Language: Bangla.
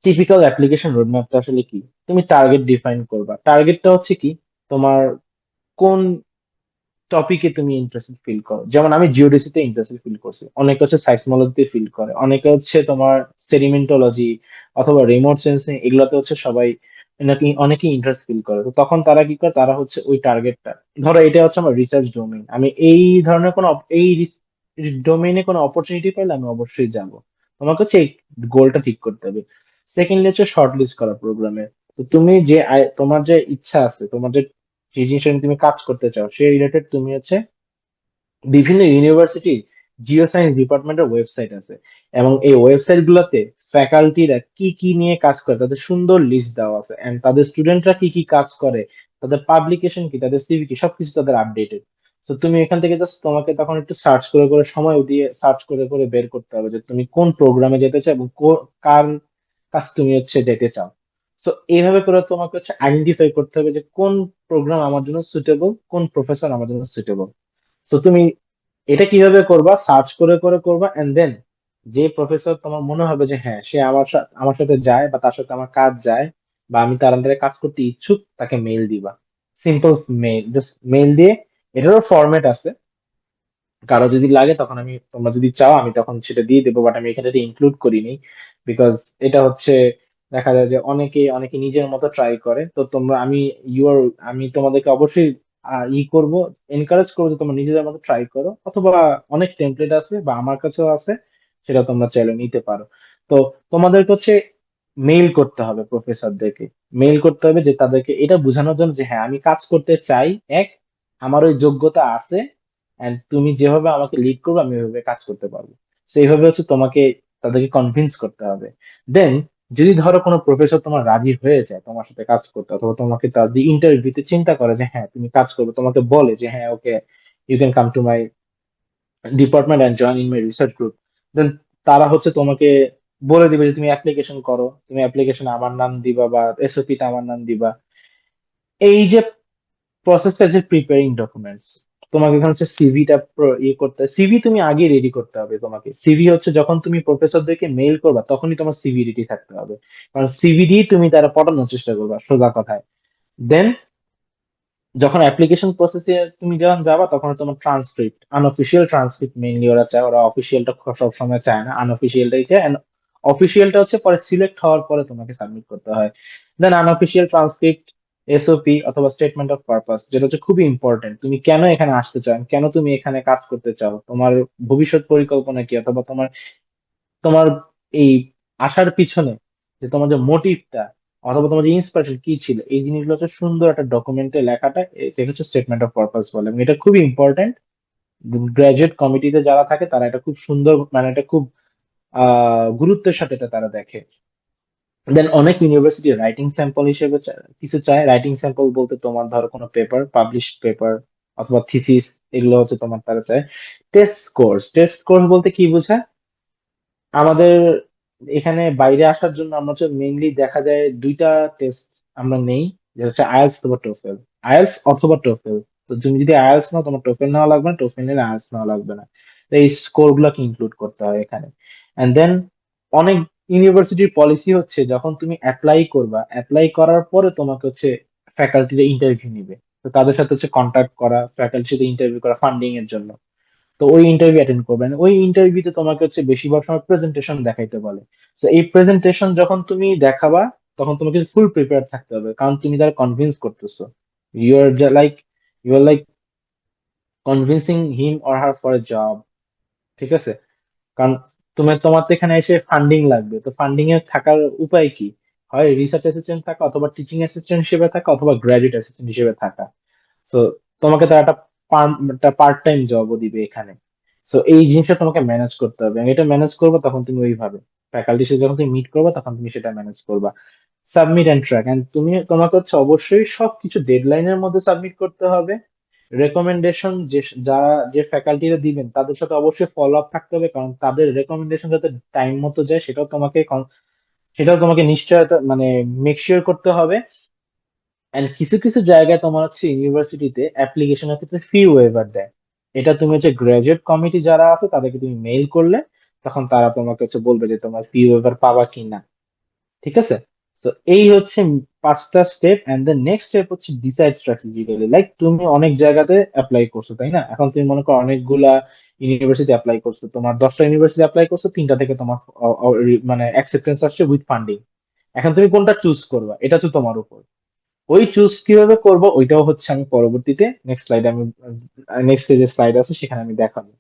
টিপিক্যাল অ্যাপ্লিকেশন রোডম্যাপটা আসলে কি? তুমি টার্গেট ডিফাইন করবা। টার্গেটটা হচ্ছে কি, তোমার কোন টপিকে তুমি ইন্টারেস্টেড ফিল করো। যেমন আমি জিওডিসি তে ইন্টারেস্টেড ফিল করছি, অনেকে হচ্ছে সাইসমোলজিতে ফিল করে, অনেকে হচ্ছে তোমার সেডিমেন্টোলজি অথবা রিমোট সেন্সিং, এগুলোতে হচ্ছে সবাই নাকি অনেকেই ইন্টারেস্ট ফিল করে। তো তখন তারা কি করে, তারা হচ্ছে ওই টার্গেটটা, ধরো এটা হচ্ছে আমার রিসার্চ ডোমেইন, আমি এই ধরনের কোনো এই ডোমেইনে কোনো অপরচুনিটি পেলে আমি অবশ্যই যাব। তোমাকে হচ্ছে এই গোলটা ঠিক করতে হবে। সেকেন্ডলি হচ্ছে শর্ট লিস্ট করা প্রোগ্রামে। তো তুমি যে তোমার যে ইচ্ছা আছে, তোমার যে যে জিনিসটা নিয়ে তুমি কাজ করতে চাও সেই রিলেটেড, তুমি হচ্ছে বিভিন্ন ইউনিভার্সিটি জিও সায়েন্স ডিপার্টমেন্টের ওয়েবসাইট আছে, এবং এই ওয়েবসাইট গুলোতে ফ্যাকাল্টিরা কি কি নিয়ে কাজ করে তাদের সুন্দর লিস্ট দেওয়া আছে, এন্ড তাদের স্টুডেন্টরা কি কি কাজ করে, তাদের পাবলিকেশন কি, তাদের সিভি কি, সবকিছু তাদের আপডেটেড। তো তুমি এখান থেকে জাস্ট তোমাকে তখন একটু সার্চ করে করে, সময় দিয়ে সার্চ করে করে বের করতে হবে যে তুমি কোন প্রোগ্রামে যেতে চাও এবং কার কাছ তুমি হচ্ছে যেতে চাও। তো এইভাবে করে তোমাকে হচ্ছে আইডেন্টিফাই করতে হবে যে কোন প্রোগ্রাম আমার জন্য সুটেবল, কোন প্রফেসর আমার জন্য সুটেবল। তো তুমি এটা কিভাবে করবা, সার্চ করে করে করবা, এন্ড দেন যে প্রফেসর তোমার মনে হবে যে হ্যাঁ সে আমার সাথে যায়, বা তার সাথে আমার কাজ যায়, বা আমি তার আন্ডারে কাজ করতে ইচ্ছুক, তাকে মেইল দিবা। সিম্পল মেইল, জাস্ট মেইল দিয়ে, এটারও ফরম্যাট আছে, কারো যদি লাগে তখন আমি, তোমরা যদি চাও আমি তখন সেটা দিয়ে দেবো, বাট আমি এখানে ইনক্লুড করিনি, বিকজ এটা হচ্ছে দেখা যায় যে অনেকে অনেকে নিজের মতো ট্রাই করে। তো তোমরা, ইউর আমি তোমাদেরকে অবশ্যই করব, এনকারেজ করবো যে তোমরা নিজেদের মতো ট্রাই করো, অথবা অনেক টেমপ্লেট আছে বা আমার কাছেও আছে, সেটা তোমরা চাইলে নিতে পারো। তো তোমাদেরকে হচ্ছে মেইল করতে হবে প্রফেসরদেরকে, মেইল করতে হবে যে তাদেরকে এটা বোঝানোর জন্য যে হ্যাঁ আমি কাজ করতে চাই, এক, আমার ওই যোগ্যতা আছে, এন্ড তুমি যেভাবে আমাকে লিড করবে আমি ওইভাবে কাজ করতে পারবো। তো এইভাবে হচ্ছে তোমাকে তাদেরকে কনভিন্স করতে হবে। দেন যদি ধরো কোনো প্রফেসর তোমার রাজি হয়ে যায় তোমার সাথে কাজ করতে, অথবা তোমাকে তার ইন্টারভিউতে চিন্তা করে যে হ্যাঁ তুমি কাজ করবে, তোমাকে বলে যে হ্যাঁ okay, you can come to my department and join in my research group, then তারা হচ্ছে তোমাকে বলে দিবে যে তুমি অ্যাপ্লিকেশন করো, তুমি অ্যাপ্লিকেশনে আমার নাম দিবা বা এসওপি তে আমার নাম দিবা। এই যে প্রসেসটা, যে প্রিপেয়ারিং ডকুমেন্টস, তোমাকে এখানে হচ্ছে সিভিটা ইয়ে করতে, সিভি তুমি আগে রেডি করতে হবে। তোমাকে সিভি হচ্ছে যখন তুমি প্রফেসরদেরকে মেইল করবা তখনই তোমার সিভি রেডি থাকতে হবে, কারণ সিভি দিয়ে তুমি তারা পটানোর চেষ্টা করবা সোজা কথায়। দেন যখন অ্যাপ্লিকেশন প্রসেসে তুমি যখন যাবা, তখন তোমার ট্রান্সক্রিপ্ট, আনঅফিসিয়াল ট্রান্সক্রিপ্ট মেইনলি ওরা চায়, ওরা অফিসিয়ালটা সব সময় চায় না, আনঅফিসিয়ালটাই চায়। অফিসিয়ালটা হচ্ছে পরে সিলেক্ট হওয়ার পরে তোমাকে সাবমিট করতে হয়। দেন আনঅফিসিয়াল ট্রান্সক্রিপ্ট, এসওপি অথবা স্টেটমেন্ট অফ পারপাস, যেটা হচ্ছে খুবই ইম্পর্টেন্ট, তুমি কেন এখানে আসতে চাও, কেন তুমি এখানে কাজ করতে চাও, তোমার ভবিষ্যৎ পরিকল্পনা কি, অথবা তোমার তোমার এই আসার পিছনে যে তোমার যে মোটিভটা, অথবা তোমার যে ইন্সপিরেশন কি ছিল, এই জিনিসগুলো হচ্ছে সুন্দর একটা ডকুমেন্টে লেখাটা, এটা হচ্ছে স্টেটমেন্ট অফ পারপাস বলে, এবং এটা খুবই ইম্পর্টেন্ট। গ্রাজুয়েট কমিটিতে যারা থাকে তারা এটা খুব সুন্দর, মানে এটা খুব গুরুত্বের সাথে এটা তারা দেখে। দেন অনেক ইউনিভার্সিটি রাইটিং স্যাম্পল হিসেবে কিছু চায়। রাইটিং স্যাম্পল বলতে তোমার ধরো কোনো পেপার, পাবলিশ পেপার অথবা থিসিস, এগুলো হচ্ছে তোমার তারা চায়। টেস্ট কোর্স বলতে কি বোঝায়, আমাদের এখানে বাইরে আসার জন্য আমরা হচ্ছে মেইনলি দেখা যায় দুইটা টেস্ট আমরা নেই, যেটা হচ্ছে আইএলটিএস অথবা টোফেল। আইএলটিএস অথবা টোফেল। তো তুমি যদি আইএলটিএস নাও তোমার টোফেল নেওয়া লাগবে না, টোফেল নিলে আইএলটিএস নেওয়া লাগবে না। তো এই স্কোর গুলোকে ইনক্লুড করতে হয় এখানে। এন্ড দেন অনেক ইউনিভার্সিটির পলিসি হচ্ছে যখন তুমি অ্যাপ্লাই করবা, অ্যাপ্লাই করার পরে তোমাকে হচ্ছে ফ্যাকাল্টিতে ইন্টারভিউ নিবে। তো তাদের সাথে হচ্ছে কন্ট্যাক্ট করা, ফ্যাকাল্টির সাথে ইন্টারভিউ করা ফান্ডিং এর জন্য। তো ওই ইন্টারভিউ অ্যাটেন্ড করবেন, ওই ইন্টারভিউতে তোমাকে হচ্ছে বেশিরভাগ সময় প্রেজেন্টেশন দেখাইতে বলে। তো এই প্রেজেন্টেশন যখন তুমি দেখাবা, তখন তোমাকে ফুল প্রিপেয়ার থাকতে হবে, কারণ তুমি তারা কনভিন্স করতেছো। You are like you are like convincing him or her for a job. ঠিক আছে? কারণ তোমার তো এখানে এসে ফান্ডিং লাগবে, তো ফান্ডিং এর থাকার উপায় কি? হয় রিসার্চ অ্যাসিস্ট্যান্ট থাকা, অথবা টিচিং অ্যাসিস্ট্যান্ট হিসেবে থাকা, অথবা গ্রাজুয়েট অ্যাসিস্ট্যান্ট হিসেবে থাকা। সো তোমাকে তারা একটা পার্ট টাইম জবও দিবে এখানে। সো এই জিনিসটা তোমাকে ম্যানেজ করতে হবে, এবং এটা ম্যানেজ করবে তখন তুমি ওইভাবে ফ্যাকাল্টির সাথে যখন তুমি মিট করবে তখন তুমি সেটা ম্যানেজ করবা। সাবমিট এন্ড ট্র্যাক, এন্ড তোমাকে হচ্ছে অবশ্যই সবকিছু ডেডলাইনের মধ্যে সাবমিট করতে হবে। রেকমেন্ডেশন যারা যে ফ্যাকাল্টিরা দিবেন তাদের সাথে অবশ্যই ফলো আপ থাকতে হবে, কারণ তাদের রেকমেন্ডেশন যাতে টাইম মতো যায় সেটাও তোমাকে নিশ্চয়তা, মানে মেক শিওর করতে হবে। এন্ড কিছু কিছু জায়গায় তোমার হচ্ছে ইউনিভার্সিটিতে অ্যাপ্লিকেশনের ক্ষেত্রে ফি ওয়েভার দেয়। এটা তুমি হচ্ছে গ্রাজুয়েট কমিটি যারা আছে তাদেরকে তুমি মেইল করলে তখন তারা তোমাকে হচ্ছে বলবে যে তোমার ফি ওয়েভার পাবা কি না। ঠিক আছে? তো এই হচ্ছে পাঁচটা step, and then next step হচ্ছে ডিসাইড স্ট্র্যাটেজিক্যালি। লাইক তুমি অনেক জায়গাতে অ্যাপ্লাই করছো তাই না, এখন তুমি মনে করো অনেকগুলা ইউনিভার্সিটি অ্যাপ্লাই করছো, তোমার 10টা ইউনিভার্সিটি অ্যাপ্লাই করছো, তিনটা থেকে তোমার মানে অ্যাকসেপ্টেন্স আসছে উইথ ফান্ডিং। এখন তুমি কোনটা চুজ করবা এটা তো তোমার উপর। ওই চুজ কিভাবে করবো ওইটাও হচ্ছে আমি পরবর্তীতে নেক্সট স্লাইডে আমি, নেক্সট যে স্লাইড আছে সেখানে আমি দেখাবো।